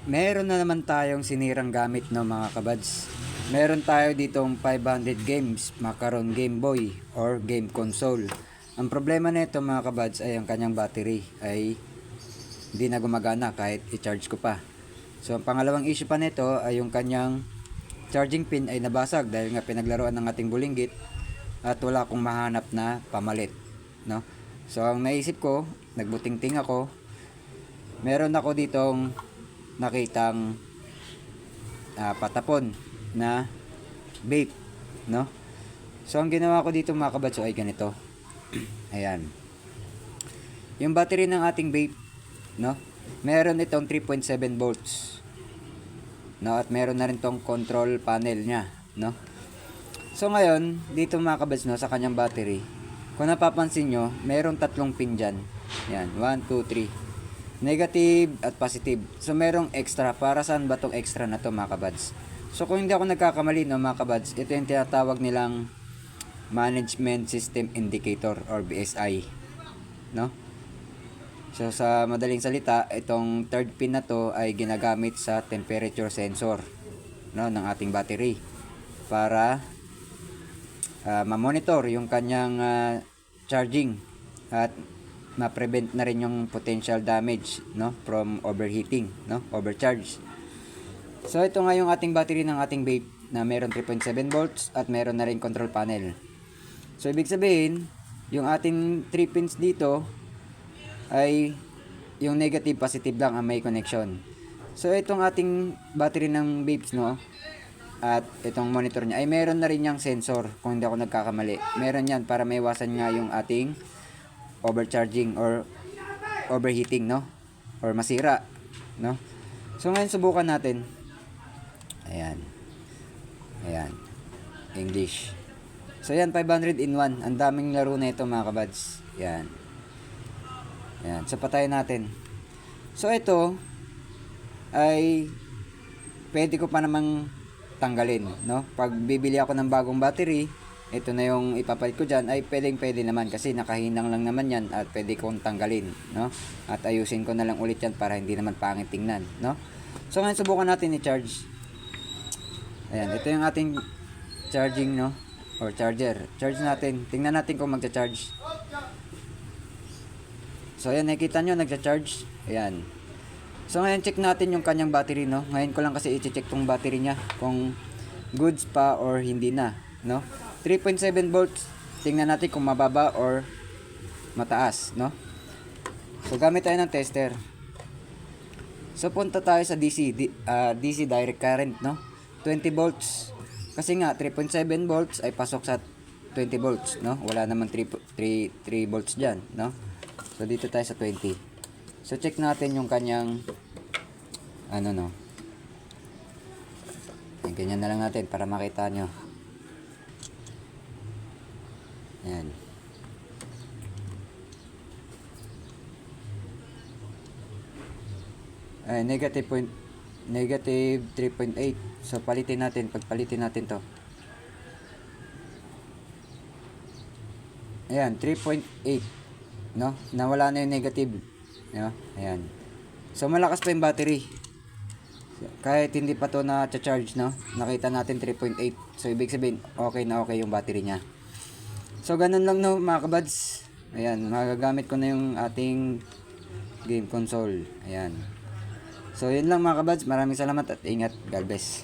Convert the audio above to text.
Meron na naman tayong sinirang gamit, no, mga kabads. Meron tayo ditong 500 games, Macaron Game Boy or game console. Ang problema nito, mga kabads, ay ang kanyang battery ay hindi na gumagana kahit i-charge ko pa. So ang pangalawang issue pa nito ay yung kanyang charging pin ay nabasag dahil nga pinaglaruan ng ating bulinggit at wala akong mahanap na pamalit, no. So ang naisip ko, nagbuting-ting ako. Meron ako ditong nakitang patapon na vape, no. So ang ginawa ko dito, mga kabatso, ay ganito. Ayan, yung battery ng ating vape, no, meron itong 3.7 volts, no, at meron na rin tong control panel nya, no. So ngayon dito, mga kabatso, no, sa kanyang battery, kung napapansin nyo, meron tatlong pin dyan. Yan, 1, 2, 3, negative at positive. So merong extra. Para saan ba tong extra na to, mga kabads? So kung hindi ako nagkakamali, no, mga kabads, ito yung tinatawag nilang Management System Indicator or BSI, no. So sa madaling salita, itong third pin na to ay ginagamit sa temperature sensor, no, ng ating battery para ma-monitor yung kanyang charging at ma-prevent na rin yung potential damage, no, from overheating, no, overcharge. So ito nga yung ating battery ng ating vape na meron 3.7 volts at meron na rin control panel. So ibig sabihin, yung ating 3 pins dito ay yung negative, positive lang ang may connection. So itong ating battery ng vapes, no, at itong monitor niya ay meron na rin yung sensor, kung hindi ako nagkakamali. Meron yan para maiwasan nga yung ating overcharging or overheating, no, or masira, no. So ngayon subukan natin. Ayan, English. So yan, 500 in 1. Ang daming laro na ito, mga kabads. Yan. So patayin natin. So ito ay pwede ko pa namang tanggalin, no. Pag bibili ako ng bagong battery, ito na yung ipapalit ko dyan, ay pwede naman kasi nakahinang lang naman yan at pwede kong tanggalin, no, at ayusin ko na lang ulit yan para hindi naman pangit tingnan, no. So ngayon subukan natin i-charge. Ayan, ito yung ating charging, no, or charger. Charge natin, tingnan natin kung magcha-charge. So ayan, nakikita nyo nagcha-charge. Ayan. So ngayon check natin yung kanyang battery, no. Ngayon ko lang kasi i-check tong battery nya kung goods pa or hindi na, no. 3.7 volts. Tingnan natin kung mababa or mataas, no. So gamit tayo ng tester. So punta tayo sa DC direct current, no. 20 volts. Kasi nga 3.7 volts ay pasok sa 20 volts, no. Wala naman 3 volts diyan, no. So dito tayo sa 20. So check natin yung kanyang no. Ganyan na lang natin para makita nyo. Ayan. Ay, negative 3.8. So palitin natin, pagpalitin natin to. Ayan, 3.8, no? Nawala na yung negative, no? Ayan. So malakas pa yung battery. Kahit hindi pa to na charge, no? Nakita natin 3.8. So ibig sabihin, okay na okay yung battery niya. So ganun lang, no, mga kabads. Ayan, magagamit ko na yung ating game console. Ayan. So yun lang, mga kabads. Maraming salamat at ingat. God bless.